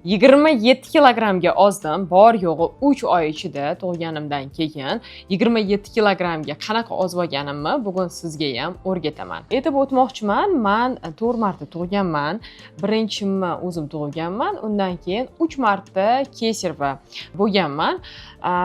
27 kilogramga ozdim, bor yo'g'i 3 oy ichida tug'ganimdan keyin 27 kilogramga qanaqa ozib olganimni bugun sizga ham o'rgataman. Aytib o'tmoqchiman, men 4 marta tug'ganman. Birinchimni o'zim tug'ganman, undan keyin 3 marta kesarva bo'lganman.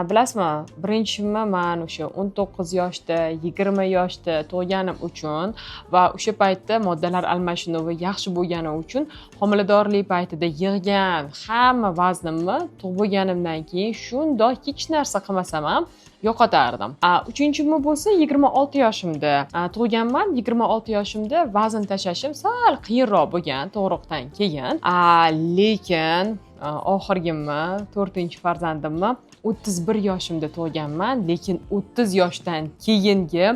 Bilasizmi, birinchimni men o'sha 19 yoshda, 20 yoshda tug'ganim uchun va o'sha paytda moddalar almashinuvi yaxshi bo'lgani uchun homiladorlik paytida yig'gan hamma vaznimni tug'ganimdan keyin shundoq hech narsa qilmasam ham yo'qotardim. Uchinchimi bo'lsa 26 yoshimda tug'ganman. 26 yoshimda vazn tashlashim sal qiyinroq bo'lgan tug'ruqdan keyin. Lekin oxirgimni 4-farzandimni 31 yoshimda tug'ganman, lekin 30 yoshdan keyingi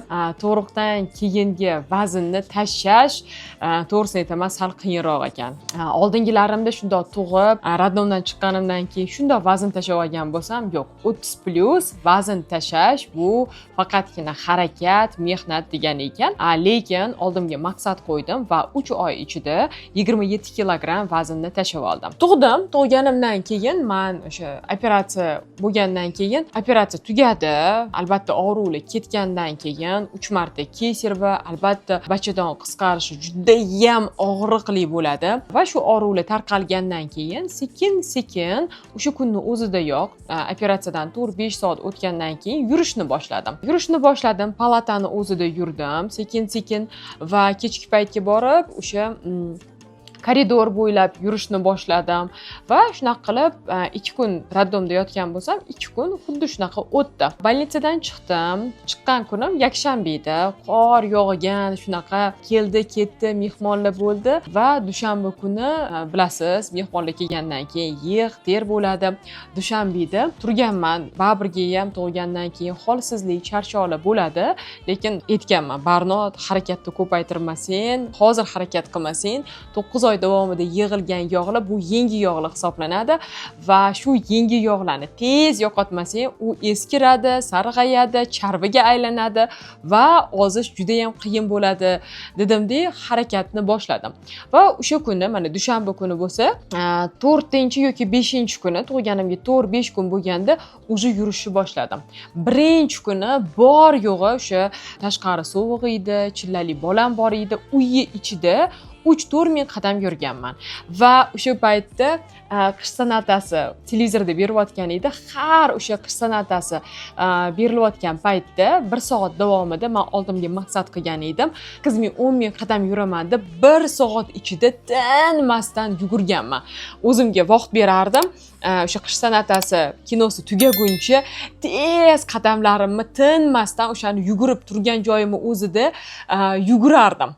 tug'ruqdan keyingi vaznni tashlash to'g'risini aytaman sal qiyinroq ekan. Oldingilarimda shundoq tug'ib, radnomdan chiqqanimdan keyin shundoq vazn tashlab olgan bo'lsam, yo'q, 30+ vazn tashlash bu faqatgina harakat, mehnat degani ekan. Lekin oldimga maqsad qo'ydim va 3 oy ichida 27 kilogramm vaznni tashlab oldim. Tug'ganimdan keyin men o'sha operatsiya bo'lgandan keyin operatsiya tugadi. Albatta og'riqlar ketgandan keyin 3 marta kesarva, albatta bachadon qisqarishi juda ham og'riqli bo'ladi va shu og'riqlar tarqalgandan keyin sekin-sekin o'sha kunning o'zidayoq operatsiyadan 4-5 soat o'tgandan keyin yurishni boshladim. Palatani o'zida yurdim sekin-sekin va kechki paytga borib o'sha koridor bo'ylab yurishni boshladim va shunaqa qilib 2 kun raddomda yotgan bo'lsam, 2 kun xuddi shunaqa o'tdi. Bolnitsadan chiqdim. Chiqqan kunim yakshanba edi. Qor yog'gan, shunaqa keldi-ketdi, mehmonlar bo'ldi va dushanba kuni bilasiz, mehmonlar kelgandan keyin yig'-ter bo'ladi. Dushanba edi. Turganman, baribirga ham tug'gandan keyin holsizlik, charchoqlar bo'ladi, lekin aytganman, Barnod harakatni ko'paytirmasin, hozir harakat qilmasin. 9 oy davomida yig'ilgan yog'lar bu yangi yog'lar hisoblanadi va shu yangi yog'larni tez yo'qotmasang, u eskiradi, sarg'ayadi, charvaga aylanadi va ozish juda ham qiyin bo'ladi dedimda, harakatni boshladim. Va o'sha kuni, mana dushanba kuni bo'lsa, 4 yoki 5-kuni tug'ganimga 4-5 kun bo'lganda уже yurishni boshladim. Birinchi kuni bor yo'g'i o'sha tashqari sovuq edi, chillali bolam bor edi, uyi ichida 3-4 ming qadam yurganman va o'sha paytda qish san'atasi televizorda berayotgan edi. Har o'sha qish san'atasi berilayotgan paytda 1 soat davomida men oldimga maqsad qilgan edim. 10 ming qadam yuraman deb 1 soat ichida tinmasdan yugurganman. O'zimga vaqt berardim. O'sha qish san'atasi kinosi tugaguncha tez qadamlarimni tinmasdan o'shani yugurib turgan joyimni o'zida yugurardim.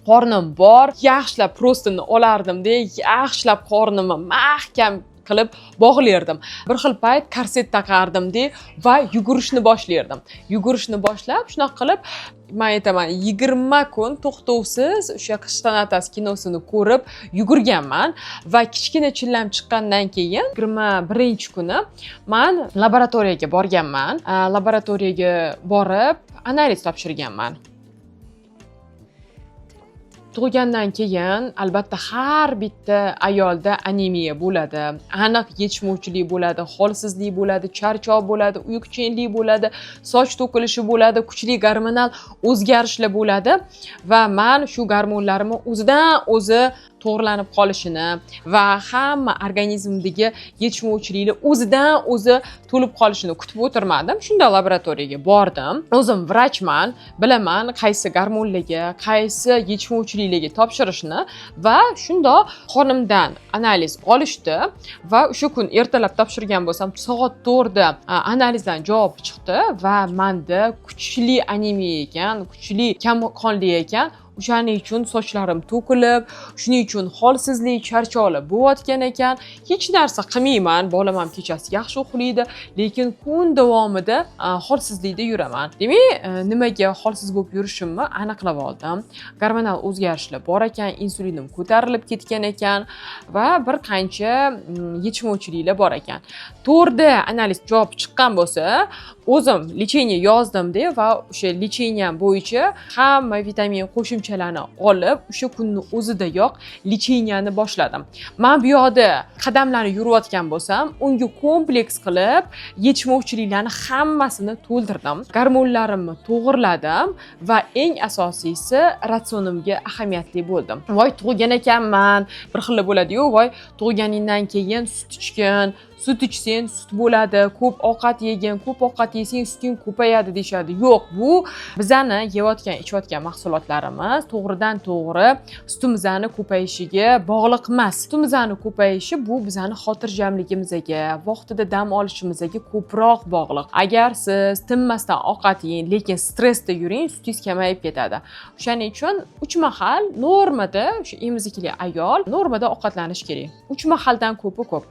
Qornim bor, yaxshilab prostini olardim-da, yaxshilab qornimni mahkam qilib bog'lardim. Bir xil payt korset taqardim-da va yugurishni boshlardim. Yugurishni boshlab, shunaqa qilib men aytaman, 20 kun to'xtovsiz o'sha qish san'atasi kinosini ko'rib yugurganman va kichkina chillam chiqqandan keyin 21-kuni men laboratoriyaga borganman. Laboratoriyaga borib analiz topshirganman. Tug'gandan keyin albatta har bitta ayolda anemiya bo'ladi, aniq yetishmovchilik bo'ladi, holsizlik bo'ladi, charchoq bo'ladi, uyquchanlik bo'ladi, soch to'kilishi bo'ladi, kuchli gormonal o'zgarishlar bo'ladi va men shu gormonlarimni o'zidan o'zi to'g'rilanib qolishini va hamma organizmdagi yetishmovchiliklar o'zidan o'zi to'lib qolishini kutib o'tirmadim. Shunda laboratoriyaga bordim. O'zim vrachman, bilaman qaysi gormonlarga, qaysi yetishmovchiliklarga topshirishni va shunda qonimdan analiz olishdi va o'sha kun ertalab topshirgan bo'lsam, soat 4da analizdan javob chiqdi va menda kuchli anemiya ekan, kuchli kamqonli ekan. O'shaning uchun sochlarim to'kilib, shuning uchun holsizlik, charchoqlar bo'layotgan ekan. Hech narsa qilmayman, bolam ham kechasi yaxshi uxlaydi, lekin kun davomida holsizlikda yuraman. Demak, nimaga holsiz bo'lib yurishimni aniqlab oldim. Gormonal o'zgarishlar bor ekan, insulinim ko'tarilib ketgan ekan va bir qancha yetishmovchiliklar bor ekan. 4da analiz javob chiqqan bo'lsa, o'zim lecheniya yozdim-da va o'sha lecheniyam bo'yicha hamma vitamin qo'shimchalarini olib, o'sha kunning o'zidayoq lecheniyani boshladim. Men bu yoqda qadamlarni yurayotgan bo'lsam, unga kompleks qilib yetishmovchiliklarni hammasini to'ldirdim. Gormonlarimni to'g'irladim va eng asosiysi ratsionimga ahamiyatli bo'ldim. Voy, tug'ilgan ekanman, bir xil bo'ladi-yu, voy, tug'ilganingdan keyin sut ichgin, sut ichsang sut bo'ladi, ko'p ovqat yegin, ko'p ovqat yesang suting ko'payadi deyshadi. Yo'q, bu bizani yeyotgan, ichayotgan mahsulotlarimiz to'g'ridan to'g'ri sutimizning ko'payishiga bog'liq emas. Sutimizning ko'payishi bu bizani xotirjamligimizga, vaqtida dam olishimizga ko'proq bog'liq. Agar siz tinmasdan ovqat yeng, lekin stressda yuring, sutingiz kamayib ketadi. O'shaning uchun 3 mahal normada o'sha emizikli ayol normada ovqatlanish kerak. 3 mahaldan ko'pi ko'p.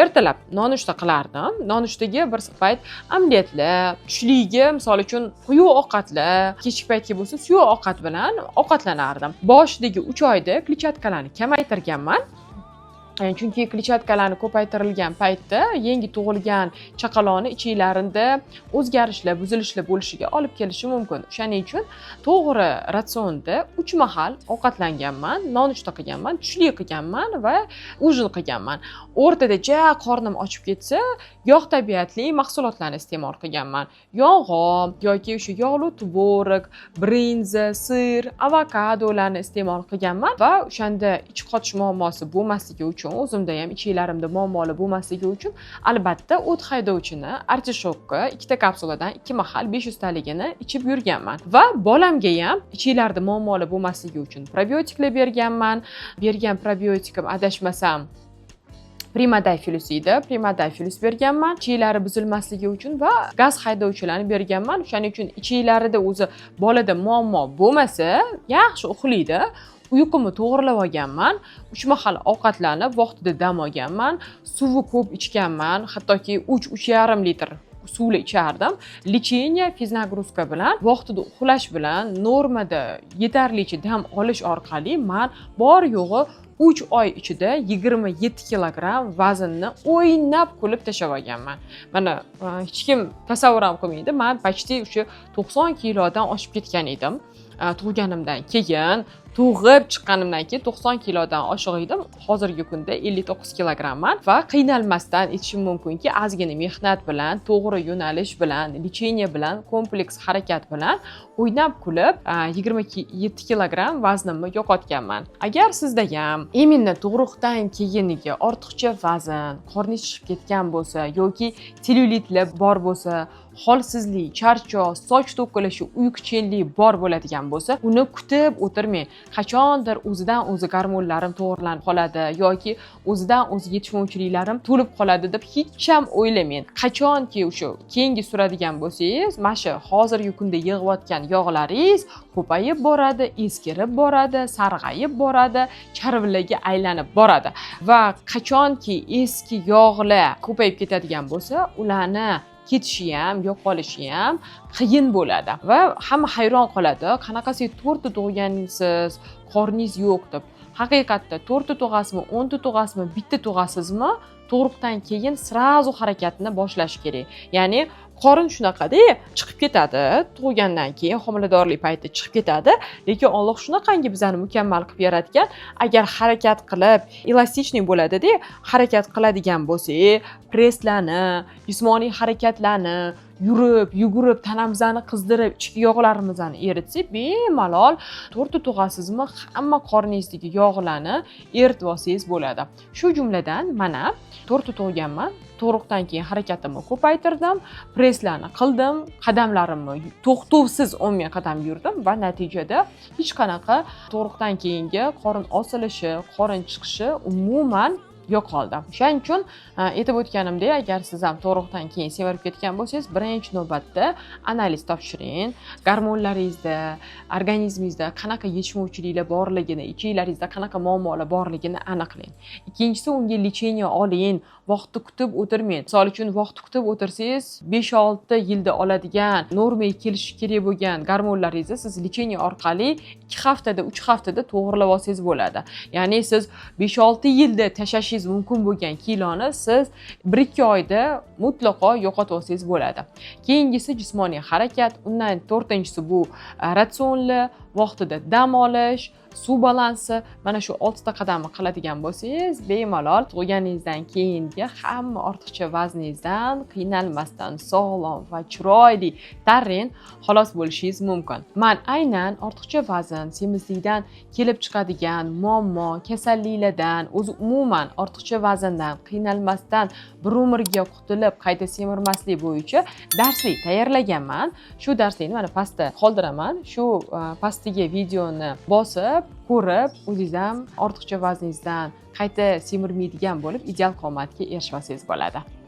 Ertalab nonushta qilardim. Nonushtaga bir payt omletlar, tushligiga misol uchun quyuq ovqatlar, kechki paytga bo'lsa suyuq ovqat bilan ovqatlanardim. Boshidagi 3 oyda kletchatkalarni kamaytirganman. Chunki kletchatkalarni ko'paytirilgan paytda yangi tug'ilgan chaqaloqning ichiklarida o'zgarishlar, buzilishlar bo'lishiga olib kelishi mumkin. O'shaning uchun to'g'ri ratsionda 3 mahal ovqatlanganman, nonushta qilganman, tushlik qilganman va ujin qilganman. O'rtada qornim ochib ketsa, yog' tabiatli mahsulotlarni iste'mol qilganman. Yong'oq yoki o'sha yog'li tvorog, brinza, sir, avokadolarni iste'mol qilganman va o'shanda ich qotish muammosi bo'lmasligi uchun, o'zimda ham ichiklarimda muammolar bo'lmasligi uchun albatta o't haydovchini artishokka 2 ta kapsuladan 2 mahal 500 taligini ichib yurganman va bolamga ham ichiklarida muammolar bo'lmasligi uchun probiotiklar berganman. Bergan probiotikim adashmasam Primadifilus edi. Primadifilus berganman. Ichiklari buzilmasligi uchun va gaz haydovchilarni berganman. O'shaning uchun ichiklarida o'zi bolada muammo bo'lmasa, yaxshi uxlaydi. Uyqumni to'g'rilab olganman. 3 mahal ovqatlanib, vaqtida dam olganman. Suvni ko'p ichganman, hattoki 3-3,5 litr suvli ichardim. Lecheniya, fiznagruska bilan, vaqtida uxlash bilan, normada yetarlicha dam olish orqali men bor yo'g'i 3 oy ichida 27 kilogramm vaznni o'ynab kulib tashlab olganman. Mana hech kim tasavvur ham qilmaydi. Men почти o'sha 90 kilodan oshib ketgan edim. Tug'ganimdan keyin, tug'ib chiqqanimdan keyin 90 kilodan oshiq edim. Hozirgi kunda 59 kilogramman va qiynalmasdan aytishim mumkinki, ozgina mehnat bilan, to'g'ri yo'nalish bilan, lecheniya bilan, kompleks harakat bilan o'ynab kulib 27 kilogramm vaznimni yo'qotganman. Agar sizda ham именно tug'ruqdan keyingi ortiqcha vazn, qorningiz shishib ketgan bo'lsa yoki selulitlar bor bo'lsa, holsizlik, charchoq, soch to'kilishi, uyquchanlik bor bo'ladigan bo'lsa, uni kutib o'tirmang. Qachondir o'zidan o'zi gormonlarim to'g'rilanib qoladi yoki o'zidan o'zi yetishmovchiliklarim to'lib qoladi deb hech ham o'ylamang. Qachonki o'sha keyingi suradigan bo'lsangiz, mana shu hozirgi kunda yig'ayotgan yog'laringiz ko'payib boradi, eskirib boradi, sarg'ayib boradi, charvlarga aylanib boradi va qachonki eski yog'lar ko'payib ketadigan bo'lsa, ularni ketishi ham, yo'qolishi ham qiyin bo'ladi va hamma hayron qoladi. Qanaqa siz 4 ta tug'gansiz, qorningiz yo'q deb. Haqiqatda 4 ta tug'asizmi, 10 ta tug'asizmi, bitta tug'asizmi, tug'ruqdan keyin srazu harakatni boshlash kerak. Ya'ni qorin shunaqada chiqib ketadi, tug'gandan keyin homiladorlik payti chiqib ketadi, lekin Alloh shunaqangi bizani mukammal qilib yaratgan. Agar harakat qilib, elastikniy bo'ladi-da, harakat qiladigan bo'lsak, presslarni, jismoniy harakatlarni yurib, yugurib, tanamizni qizdirib, ichki yog'larimizni eritsak, bemalol 4 ta tug'asizmi, hamma qorningizdagi yog'larni eritib olsangiz bo'ladi. Shu jumladan mana 4 ta tug'ganman. Tug'ruqdan keyin harakatimni ko'paytirdim, presslarni qildim, qadamlarimni to'xtovsiz 10 ming qadam yurdim va natijada hech qanaqa tug'ruqdan keyingi qorin osilishi, qorin chiqishi umuman yo'qoldi. Shuning uchun aytib o'tganimdek, agar siz ham tug'ruqdan keyin semirib ketgan bo'lsangiz, birinchi navbatda analiz topshiring. Gormonlaringizda, organizmingizda qanaqa yetishmovchiliklar borligini, ichiklaringizda qanaqa muammolar borligini aniqlang. Ikkinchisi, unga lecheniya oling. Vaqtni kutib o'tirmang. Misol uchun vaqtni kutib o'tirsangiz, 5-6 yilda oladigan normaga kelishi kerak bo'lgan gormonlaringizni siz lecheniya orqali 2 haftada, 3 haftada to'g'rilab olsangiz bo'ladi. Ya'ni siz 5-6 yilda tashlashingiz bo'lishingiz mumkin bo'lgan kiloni siz 1-2 oyda mutlaqo yo'qotib olsangiz bo'ladi. Keyingisi jismoniy harakat, undan 4-inchisi bu ratsionli, vaqtida dam olish, suv balansi. Mana shu 6 ta qadamni qiladigan bo'lsangiz, bemalol tug'ilganingizdan keyingi hamma ortiqcha vazningizdan qiynalmasdan sog'lom va chiroyli tarren xalos bo'lishingiz mumkin. Men aynan ortiqcha vazn, semizlikdan kelib chiqadigan muammo, kasalliklardan, o'zi umuman ortiqcha vazndan qiynalmasdan bir umrga qutulib qayta semirmaslik bo'yicha darslik tayyorlaganman. Shu darslikni mana pastda qoldiraman. Shu pastiga videoni bosib, ko'rib, o'zingiz ham ortiqcha vazningizdan qayta semirmaydigan bo'lib, ideal qomatga erishmasangiz bo'ladi.